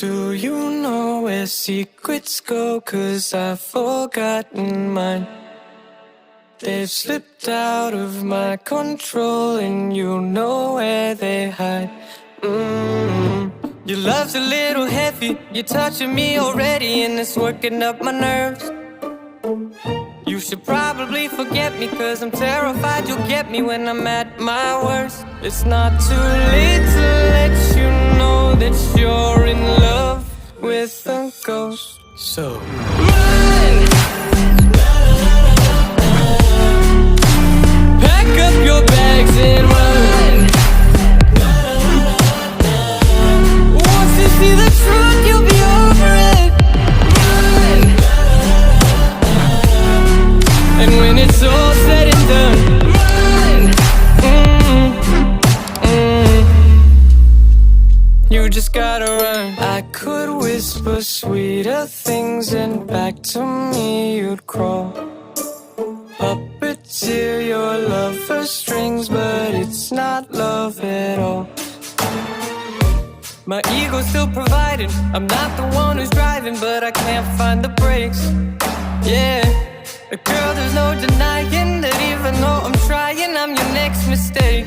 Do you know where secrets go? 'Cause I've forgotten mine. They've slipped out of my control, and you know where they hide. Your love's a little heavy, you're touching me already, and it's working up my nerves. You should probably forget me, 'cause I'm terrified you'll get me when I'm at my worst. It's not too late to let you know that you're in love with a ghost. So run! Pack up your bags and run. Once you see the truth, you'll be over it. Run! And when it's all said and done, run! You just gotta run. I could whisper sweeter things, and back to me you'd crawl. Puppeteer your love for strings, but it's not love at all. My ego's still providing, I'm not the one who's driving, but I can't find the brakes. Yeah, girl, there's no denying that even though I'm trying, I'm your next mistake.